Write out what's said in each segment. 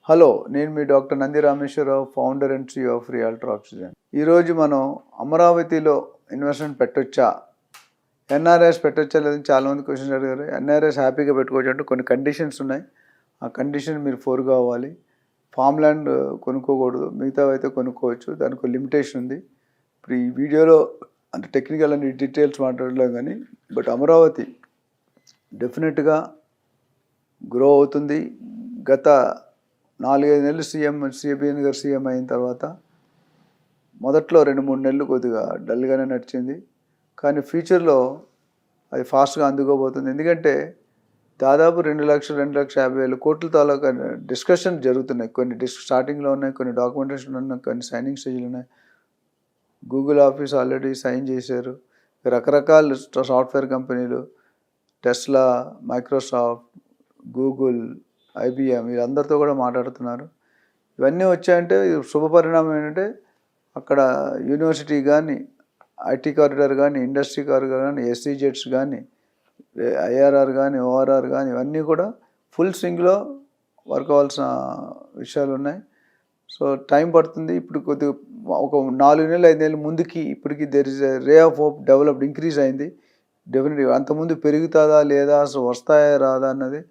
Hello, నేను మీ doctor Nandi Rameshwar Rao, founder and CEO of realtor oxygen. ఈరోజు మనం అమరావతిలో ఇన్వెస్ట్మెంట్ పెట్టొచ్చా, ఎన్ఆర్ఐస్ పెట్టొచ్చా లేదని చాలామంది క్వశ్చన్స్ అడిగారు. ఎన్ఆర్ఐస్ హ్యాపీగా పెట్టుకోవచ్చు అంటే కొన్ని కండిషన్స్ ఉన్నాయి. ఆ కండిషన్ మీరు ఫోర్ కావాలి. ఫామ్ ల్యాండ్ కొనుక్కోకూడదు, మిగతా అయితే కొనుక్కోవచ్చు. దానికి లిమిటేషన్ ఉంది. ఇప్పుడు ఈ వీడియోలో అంటే టెక్నికల్ అండ్ డీటెయిల్స్ మాట్లాడలేం కానీ, బట్ అమరావతి డెఫినెట్గా గ్రో అవుతుంది. గత 4-5 నెలలు సిబిఎన్ గారు సీఎం అయిన తర్వాత మొదట్లో 2-3 నెలలు కొద్దిగా డల్గానే నడిచింది. కానీ ఫ్యూచర్లో అది ఫాస్ట్గా అందుకోబోతుంది. ఎందుకంటే దాదాపు 2,50,000 కోట్ల తాలూకా డిస్కషన్ జరుగుతున్నాయి. కొన్ని స్టార్టింగ్లో ఉన్నాయి, కొన్ని డాక్యుమెంటేషన్ ఉన్నాయి, కొన్ని సైనింగ్ స్టేజ్లు ఉన్నాయి. గూగుల్ ఆఫీస్ ఆల్రెడీ సైన్ చేశారు. రకరకాల సాఫ్ట్వేర్ కంపెనీలు, టెస్లా, మైక్రోసాఫ్ట్, గూగుల్, IBM వీళ్ళందరితో కూడా మాట్లాడుతున్నారు. ఇవన్నీ వచ్చాయంటే శుభ పరిణామం ఏంటంటే అక్కడ యూనివర్సిటీ కానీ, IT కారిడార్ కానీ, ఇండస్ట్రీ కారిడార్ కానీ, SEZs కానీ, IRR కానీ, ORR కానీ ఇవన్నీ కూడా ఫుల్ స్వింగ్లో వర్క్ అవ్వాల్సిన విషయాలు ఉన్నాయి. సో టైం పడుతుంది. ఇప్పుడు కొద్దిగా ఒక 4 నెలలు 5 నెలల ముందుకి ఇప్పటికి there is a ray of hope developed, increase అయింది. డెఫినెట్గా అంతకుముందు పెరుగుతుందా లేదా, అసలు వస్తాయా రాదా అన్నది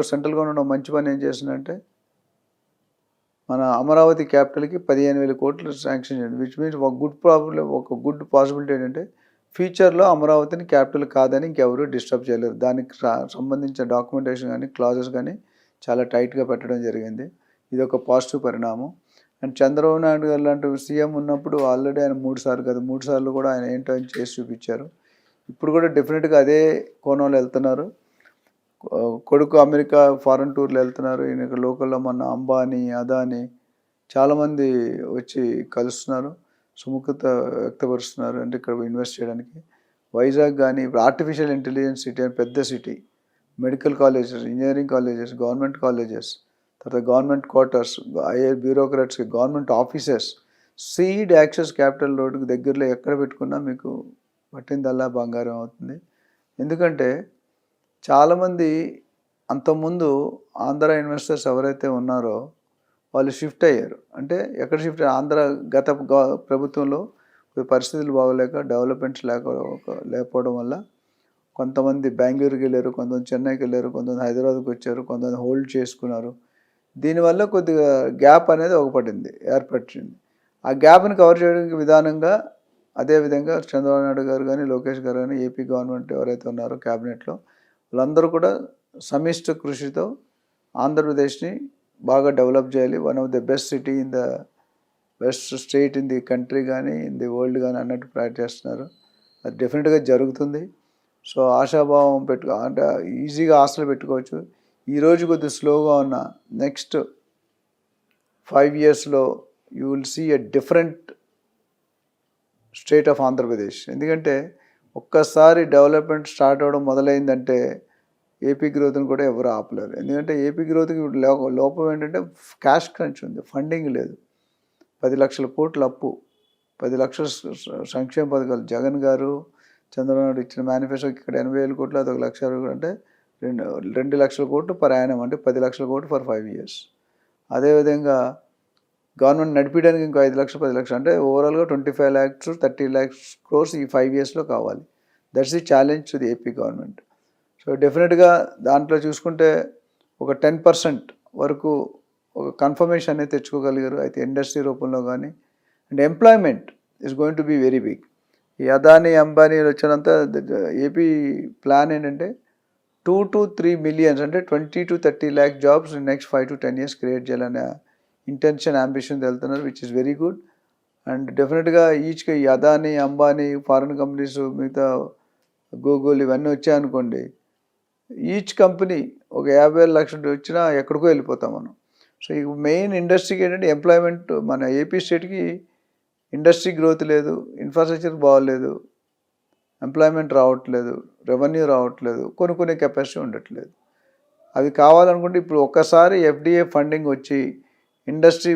సెంట్రల్ గవర్నమెంట్ మంచి పని ఏం చేసిందంటే మన అమరావతి క్యాపిటల్కి 15,000 కోట్లు శాంక్షన్ చేయండి. విచ్ మీన్స్ ఒక గుడ్ పాసిబిలిటీ ఏంటంటే ఫ్యూచర్లో అమరావతిని క్యాపిటల్ కాదని ఇంకెవరు డిస్టర్బ్ చేయలేరు. దానికి సంబంధించిన డాక్యుమెంటేషన్ కానీ, క్లాజెస్ కానీ చాలా టైట్గా పెట్టడం జరిగింది. ఇది ఒక పాజిటివ్ పరిణామం. అండ్ చంద్రబాబు నాయుడు గారు లాంటి సీఎం ఉన్నప్పుడు ఆల్రెడీ ఆయన 3 సార్లు కూడా ఆయన ఏంటో చేసి చూపించారు. ఇప్పుడు కూడా డెఫినెట్గా అదే కోణంలో వెళ్తున్నారు. కొడుకు అమెరికా ఫారెన్ టూర్లు వెళ్తున్నారు. ఈయన లోకల్లో మన అంబానీ, అదానీ చాలామంది వచ్చి కలుస్తున్నారు, సుముఖత వ్యక్తపరుస్తున్నారు అంటే ఇక్కడ ఇన్వెస్ట్ చేయడానికి. వైజాగ్ కానీ ఇప్పుడు ఆర్టిఫిషియల్ ఇంటెలిజెన్స్ సిటీ అని పెద్ద city, medical colleges, engineering colleges, government colleges, తర్వాత గవర్నమెంట్ క్వార్టర్స్, బ్యూరోక్రాట్స్కి government offices, seed access capital రోడ్కి దగ్గరలో ఎక్కడ పెట్టుకున్నా మీకు పట్టిందల్లా బంగారం అవుతుంది. ఎందుకంటే చాలామంది అంతకుముందు ఆంధ్ర ఇన్వెస్టర్స్ ఎవరైతే ఉన్నారో వాళ్ళు షిఫ్ట్ అయ్యారు. అంటే ఎక్కడ షిఫ్ట్ అయ్యారు? ఆంధ్ర గత ప్రభుత్వంలో పరిస్థితులు బాగోలేక, డెవలప్మెంట్స్ లేకపోవడం వల్ల కొంతమంది బెంగళూరుకి వెళ్ళారు, కొంతమంది చెన్నైకి వెళ్ళారు, కొంతమంది హైదరాబాద్కి వచ్చారు, కొంతమంది హోల్డ్ చేసుకున్నారు. దీనివల్ల కొద్దిగా గ్యాప్ అనేది ఏర్పడింది. ఆ గ్యాప్ని కవర్ చేయడానికి విధానంగా అదేవిధంగా చంద్రబాబు నాయుడు గారు కానీ, లోకేష్ గారు కానీ, ఏపీ గవర్నమెంట్ ఎవరైతే ఉన్నారో క్యాబినెట్లో వాళ్ళందరూ కూడా సమిష్టి కృషితో ఆంధ్రప్రదేశ్ని బాగా డెవలప్ చేయాలి. One of the best city in the best state in the country కానీ, ఇన్ ది వరల్డ్ కానీ అన్నట్టు ప్రయత్నం చేస్తున్నారు. అది డెఫినెట్గా జరుగుతుంది. సో ఆశాభావం అంటే ఈజీగా ఆశలు పెట్టుకోవచ్చు. ఈరోజు కొద్దిగా స్లోగా ఉన్న నెక్స్ట్ 5 yearsలో you will see a different state of Andhra Pradesh. ఎందుకంటే ఒక్కసారి డెవలప్మెంట్ స్టార్ట్ అవ్వడం మొదలైందంటే ఏపీ గ్రోత్ని కూడా ఎవరు ఆపలేరు. ఎందుకంటే ఏపీ గ్రోత్కి లోపం ఏంటంటే క్యాష్ క్రంచ్ ఉంది, ఫండింగ్ లేదు. 10 లక్షల కోట్ల అప్పు, 10 లక్షల సంక్షేమ పథకాలు. జగన్ గారు, చంద్రబాబు నాయుడు ఇచ్చిన మేనిఫెస్టోకి ఇక్కడ 80,000 కోట్లు, అది 1 లక్ష అంటే 2 లక్షల కోట్లు పర్ యానం, అంటే 10 లక్షల కోట్లు ఫర్ 5 years. అదేవిధంగా గవర్నమెంట్ నడిపించడానికి ఇంకో 5 లక్షలు 10 లక్షలు అంటే ఓవరాల్గా 25 lakhs to 30 lakhs crores ఈ 5 yearsలో కావాలి. That's the challenge to the AP government. So డెఫినెట్గా దాంట్లో చూసుకుంటే ఒక 10% వరకు ఒక కన్ఫర్మేషన్ అనేది తెచ్చుకోగలిగారు. అయితే ఇండస్ట్రీ రూపంలో కానీ, and employment is going to be very big. ఈ అదానీ, అంబానీ వచ్చినంత ఏపీ ప్లాన్ ఏంటంటే 2 to 3 million అంటే 20 to 30 lakh jobs next 5 to 10 years create చేయాలనే ఇంటెన్షన్, అంబిషన్ వెళ్తున్నారు, which is very good. And డెఫినెట్గా ఈచ్కి ఈ అదానీ, అంబానీ, ఫారిన్ కంపెనీస్, మిగతా గూగుల్ ఇవన్నీ వచ్చాయనుకోండి, ఈచ్ కంపెనీ ఒక 50,000 లక్షలు వచ్చినా ఎక్కడికో వెళ్ళిపోతాం మనం. సో ఈ మెయిన్ ఇండస్ట్రీకి ఏంటంటే ఎంప్లాయ్మెంట్. మన ఏపీ స్టేట్కి ఇండస్ట్రీ గ్రోత్ లేదు, ఇన్ఫ్రాస్ట్రక్చర్ బాగోలేదు, ఎంప్లాయ్మెంట్ రావట్లేదు, రెవెన్యూ రావట్లేదు, కొనుక్కునే కెపాసిటీ ఉండట్లేదు. అవి కావాలనుకుంటే ఇప్పుడు ఒక్కసారి FDI ఫండింగ్ వచ్చి ఇండస్ట్రీ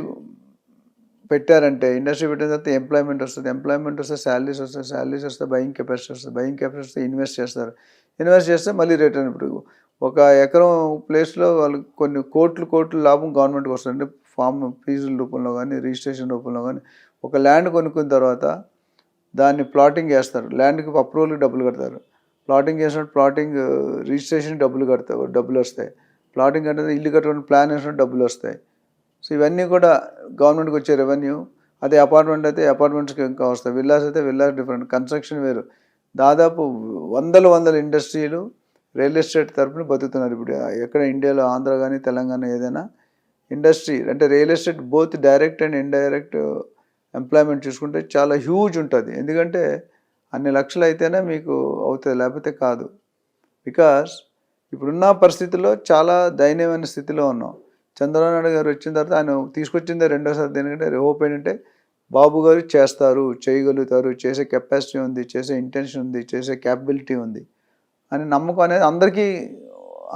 పెట్టారంటే, ఇండస్ట్రీ పెట్టిన తర్వాత ఎంప్లాయ్మెంట్ వస్తే శాలరీస్ వస్తే బయింగ్ కెపాసిటీ వస్తుంది, బయింగ్ కెపాసిటీ వస్తే ఇన్వెస్ట్ చేస్తారు, ఇన్వెస్ట్ చేస్తే మళ్ళీ రిటర్న్. ఇప్పుడు ఒక ఎకరం ప్లేస్లో వాళ్ళకి కొన్ని కోట్లు లాభం గవర్నమెంట్కి వస్తుంది. అంటే ఫామ్ ఫీజుల రూపంలో కానీ రిజిస్ట్రేషన్ రూపంలో కానీ ఒక ల్యాండ్ కొనుక్కున్న తర్వాత దాన్ని ప్లాటింగ్ చేస్తారు. ల్యాండ్కి అప్రూవల్కి డబ్బులు కడతారు. ప్లాటింగ్ చేసినప్పుడు ప్లాటింగ్ రిజిస్ట్రేషన్ డబ్బులు వస్తాయి. ప్లాటింగ్ అంటే ఇల్లు కట్టుకుని ప్లాన్ వేసినప్పుడు డబ్బులు వస్తాయి. సో ఇవన్నీ కూడా గవర్నమెంట్కి వచ్చే రెవెన్యూ. అదే అపార్ట్మెంట్ అయితే అపార్ట్మెంట్స్కి ఇంకా వస్తాయి. విల్లాస్ అయితే విల్లాస్ డిఫరెంట్, కన్స్ట్రక్షన్ వేరు. దాదాపు వందల ఇండస్ట్రీలు రియల్ ఎస్టేట్ తరపున బతుకుతున్నారు ఇప్పుడు. ఎక్కడ ఇండియాలో ఆంధ్ర కానీ తెలంగాణ ఏదైనా ఇండస్ట్రీ అంటే real estate both direct and indirect employment చూసుకుంటే చాలా హ్యూజ్ ఉంటుంది. ఎందుకంటే అన్ని లక్షలు అయితేనే మీకు అవుతుంది, లేకపోతే కాదు. బికాస్ ఇప్పుడున్న పరిస్థితుల్లో చాలా దయనీయమైన స్థితిలో ఉన్నాం. చంద్రబాబు నాయుడు గారు వచ్చిన తర్వాత ఆయన తీసుకొచ్చిందే రెండోసారి. దేనికంటే హోప్ ఏంటంటే బాబు గారు చేయగలుగుతారు, చేసే కెపాసిటీ ఉంది, చేసే ఇంటెన్షన్ ఉంది, చేసే క్యాపబిలిటీ ఉంది అని నమ్మకం అనేది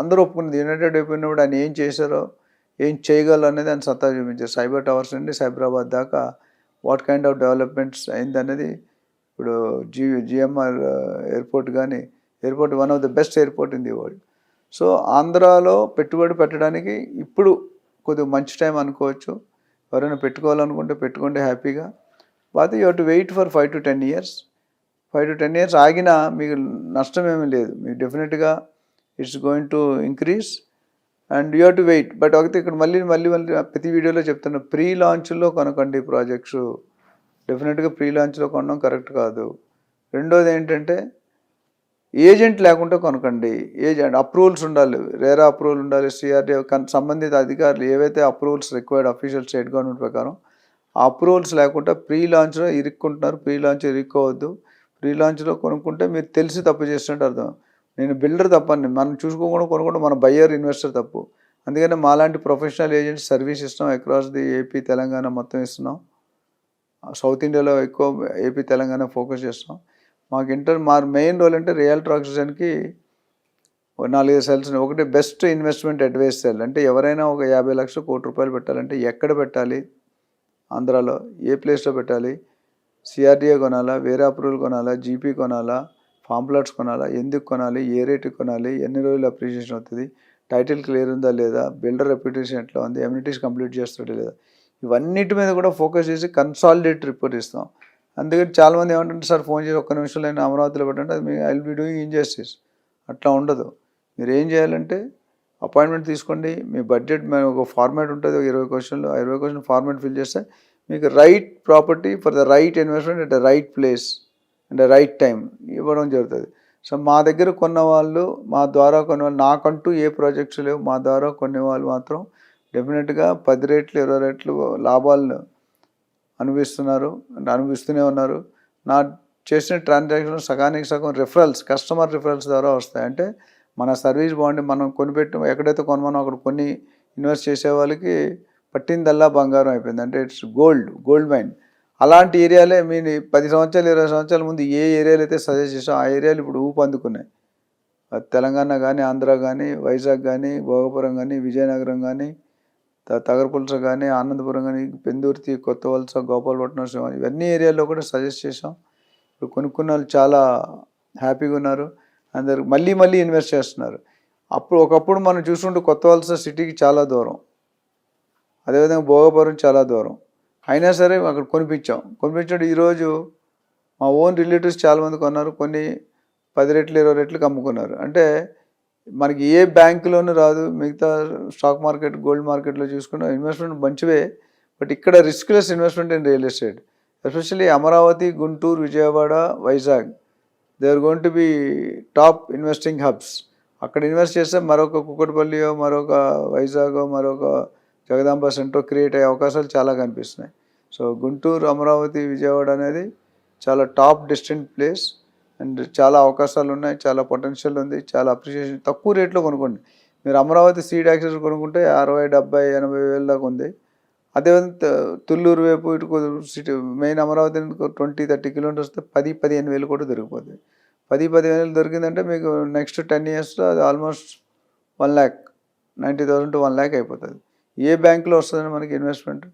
అందరూ ఒప్పుకున్నది. యునైటెడ్ అయిపోయినప్పుడు ఆయన ఏం చేశారో, ఏం చేయగలరు అనేది ఆయన సత్తా చూపించారు. సైబర్ టవర్స్ నుండి సైబరాబాద్ దాకా వాట్ కైండ్ ఆఫ్ డెవలప్మెంట్స్ అయింది అనేది. ఇప్పుడు జిఎంఆర్ ఎయిర్పోర్ట్ కానీ, airport one of the best airport in the world. So ఆంధ్రాలో పెట్టుబడి పెట్టడానికి ఇప్పుడు కొద్దిగా మంచి టైం అనుకోవచ్చు. ఎవరైనా పెట్టుకోవాలనుకుంటే పెట్టుకోండి హ్యాపీగా. అయితే you to wait for 5 to 10 years. 5 to 10 years ఆగినా మీకు నష్టం ఏమీ లేదు. మీకు డెఫినెట్గా it's going to increase and you to wait. But ఒకటి ఇక్కడ మళ్ళీ ప్రతి వీడియోలో చెప్తున్నా, ప్రీ లాంచ్లో కొనకండి ప్రాజెక్ట్స్. డెఫినెట్గా ప్రీ లాంచ్లో కొనడం కరెక్ట్ కాదు. రెండోది ఏంటంటే ఏజెంట్ లేకుండా కొనకండి. ఏజెంట్ అప్రూవల్స్ ఉండాలి, రేరా అప్రూవల్ ఉండాలి. సిఆర్డీ సంబంధిత అధికారులు ఏవైతే approvals required official state government ప్రకారం ఆ అప్రూవల్స్ లేకుండా ప్రీ లాంచ్లో ఇరుక్కుంటున్నారు. ప్రీ లాంచ్ ఇరుక్కోవద్దు. ప్రీ లాంచ్లో కొనుక్కుంటే మీరు తెలిసి తప్పు చేసినట్టు అర్థం. నేను బిల్డర్ తప్పండి, మనం చూసుకోకుండా కొనుక్కుంటే మన బయ్యర్ ఇన్వెస్టర్ తప్పు. అందుకని మాలాంటి ప్రొఫెషనల్ ఏజెంట్స్ సర్వీస్ ఇస్తాం. అక్రాస్ ది ఏపీ తెలంగాణ మొత్తం ఇస్తున్నాం. సౌత్ ఇండియాలో ఎక్కువ ఏపీ తెలంగాణ ఫోకస్ చేస్తాం. మా మెయిన్ రోల్ అంటే రియల్టర్ ఆక్సిజన్కి 4 సెల్స్. ఒకటి బెస్ట్ ఇన్వెస్ట్మెంట్ అడ్వైస్ సెల్. అంటే ఎవరైనా ఒక 50 లక్షలు ₹1,00,00,000 పెట్టాలంటే ఎక్కడ పెట్టాలి, ఆంధ్రాలో ఏ ప్లేస్లో పెట్టాలి, సిఆర్డీఏ కొనాలా, వేరే అప్రూవల్ కొనాలా, జీపీ కొనాలా, ఫామ్ ప్లాట్స్ కొనాలా, ఎందుకు కొనాలి, ఏ రేటుకి కొనాలి, ఎన్ని రోజులు అప్రిషియేషన్ అవుతుంది, టైటిల్ క్లియర్ ఉందా లేదా, బిల్డర్ రెప్యుటేషన్ ఎట్లా ఉంది, ఎమ్యూనిటీస్ కంప్లీట్ చేస్తాడా లేదా, ఇవన్నిటి మీద కూడా ఫోకస్ చేసి కన్సాలిడేట్ రిపోర్ట్ ఇస్తాం. అందుకని చాలామంది ఏమంటుంటే సార్ ఫోన్ చేసి ఒక్క నిమిషంలో అయినా అమరావతిలో పెట్టంటే అది I will be doing injustice. అట్లా ఉండదు. మీరు ఏం చేయాలంటే అపాయింట్మెంట్ తీసుకోండి. మీ బడ్జెట్ ఒక ఫార్మాట్ ఉంటుంది, 20 క్వశ్చన్లు. 20 క్వశ్చన్ ఫార్మాట్ ఫిల్ చేస్తే మీకు right property for the right investment at the right place and right time ఇవ్వడం జరుగుతుంది. సో మా దగ్గర కొన్న వాళ్ళు, మా ద్వారా కొన్న వాళ్ళు, నాకంటూ ఏ ప్రాజెక్ట్స్ లేవు, మా ద్వారా కొనే వాళ్ళు మాత్రం డెఫినెట్గా 10 రెట్లు 20 రెట్లు లాభాలను అనుభవిస్తున్నారు, అంటే అనుభవిస్తూనే ఉన్నారు. నా చేసిన ట్రాన్సాక్షన్ సగానికి సగం రిఫరల్స్, కస్టమర్ రిఫరల్స్ ద్వారా వస్తాయి. అంటే మన సర్వీస్ బాగుండి మనం కొనిపెట్టి ఎక్కడైతే కొనమనో అక్కడ కొన్ని ఇన్వెస్ట్ చేసే వాళ్ళకి పట్టిందల్లా బంగారం అయిపోయింది. అంటే ఇట్స్ గోల్డ్ మైన్. అలాంటి ఏరియాలే మీరు 10 సంవత్సరాలు 20 సంవత్సరాల ముందు ఏ ఏరియాలు అయితే సజెస్ట్ చేసాం ఆ ఏరియాలు ఇప్పుడు ఊపు అందుకున్నాయి. తెలంగాణ కానీ, ఆంధ్ర కానీ, వైజాగ్ కానీ, భోగపురం కానీ, విజయనగరం కానీ, తగరపులస కానీ, ఆనందపురం కానీ, పెందుర్తి, కొత్త వలస, గోపాలపట్నం, ఇవన్నీ ఏరియాల్లో కూడా సజెస్ట్ చేసాం. ఇప్పుడు కొనుక్కున్న వాళ్ళు చాలా హ్యాపీగా ఉన్నారు. అందరు మళ్ళీ ఇన్వెస్ట్ చేస్తున్నారు. ఒకప్పుడు మనం చూసుకుంటూ కొత్త వలస సిటీకి చాలా దూరం, అదేవిధంగా భోగపురం చాలా దూరం, అయినా సరే అక్కడ కొనిపించాడు. ఈరోజు మా ఓన్ రిలేటివ్స్ చాలామంది కొన్నారు, కొన్ని 10 రెట్లు 20 రెట్లకు అమ్ముకున్నారు. అంటే మనకి ఏ బ్యాంకులోనూ రాదు. మిగతా స్టాక్ మార్కెట్, గోల్డ్ మార్కెట్లో చూసుకున్న ఇన్వెస్ట్మెంట్ మంచివే, బట్ ఇక్కడ riskless investment in real estate, especially Amaravati, Guntur, Vijayawada, Vizag, they are going to be top investing hubs. అక్కడ ఇన్వెస్ట్ చేస్తే మరొక కుక్కటిపల్లియో, మరొక వైజాగో, మరొక జగదాంబ సెంటర్ క్రియేట్ అయ్యే అవకాశాలు చాలా కనిపిస్తున్నాయి. సో గుంటూరు, అమరావతి, విజయవాడ అనేది చాలా టాప్ డిస్టెంట్ ప్లేస్ అండ్ చాలా అవకాశాలు ఉన్నాయి, చాలా పొటెన్షియల్ ఉంది, చాలా అప్రిషియేషన్. తక్కువ రేట్లో కొనుక్కోండి. మీరు అమరావతి సీడ్ యాక్సెస్ కొనుక్కుంటే 60, 70, 80 వేల దాకా ఉంది. అదేవిధంగా తుళ్ళూరు వైపు ఇటు సిటీ మెయిన్ అమరావతి 20-30 కిలోమీటర్స్ వస్తే 10-15 వేలు కూడా దొరికిపోతుంది. 10-15 వేలు దొరికిందంటే మీకు నెక్స్ట్ 10 ఇయర్స్లో అది ఆల్మోస్ట్ 1,90,000 to 1,00,000 అయిపోతుంది. ఏ బ్యాంకులో వస్తుందని మనకి ఇన్వెస్ట్మెంట్.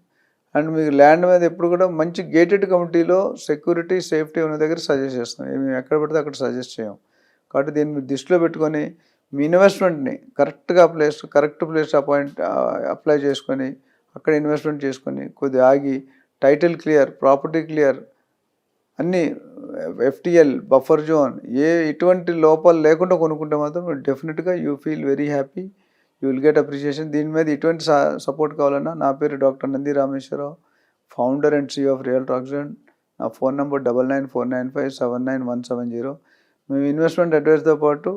అండ్ మీకు ల్యాండ్ మీద ఎప్పుడు కూడా మంచి గేటెడ్ కమిటీలో సెక్యూరిటీ, సేఫ్టీ ఉన్న దగ్గర సజెస్ట్ చేస్తాం. మేము ఎక్కడ పడితే అక్కడ సజెస్ట్ చేయం. కాబట్టి దీన్ని దృష్టిలో పెట్టుకొని మీ ఇన్వెస్ట్మెంట్ని కరెక్ట్ ప్లేస్ అప్లై చేసుకొని అక్కడ ఇన్వెస్ట్మెంట్ చేసుకొని కొద్దిగా ఆగి టైటిల్ క్లియర్, ప్రాపర్టీ క్లియర్, అన్నీ ఎఫ్టిఎల్, బఫర్ జోన్ ఎటువంటి లోపాలు లేకుండా కొనుక్కుంటే మాత్రం డెఫినెట్గా you feel very happy, you will get appreciation. దీని మీద ఇటువంటి సపోర్ట్ కావాలన్నా నా పేరు doctor Nandi Rameshwar Rao, founder and CEO of realtor accident. నా ఫోన్ నెంబర్ 9949579170. మేము ఇన్వెస్ట్మెంట్ అడ్వైస్తో పాటు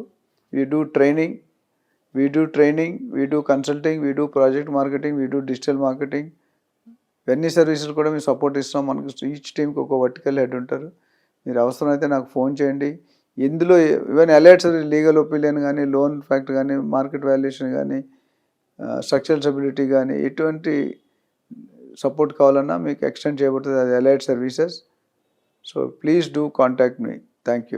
we do training, we do consulting, we do project marketing, we do digital marketing, ఇవన్నీ సర్వీసులు కూడా మేము సపోర్ట్ ఇస్తాం. మనకు ఈచ్ టీమ్కి ఒక వర్టికల్ హెడ్ ఉంటారు. మీరు అవసరమైతే నాకు ఫోన్ చేయండి. ఇందులో ఈవెన్ అలర్ట్స్, లీగల్ ఒపీనియన్ కానీ, లోన్ ఫ్యాక్ట్ కానీ, మార్కెట్ వాల్యుయేషన్ కానీ, స్ట్రక్చరల్ స్టెబిలిటీ కానీ, ఎటువంటి సపోర్ట్ కావాలన్నా మీకు ఎక్స్టెండ్ చేయబడుతుంది అది alert services. So please do contact me. Thank you.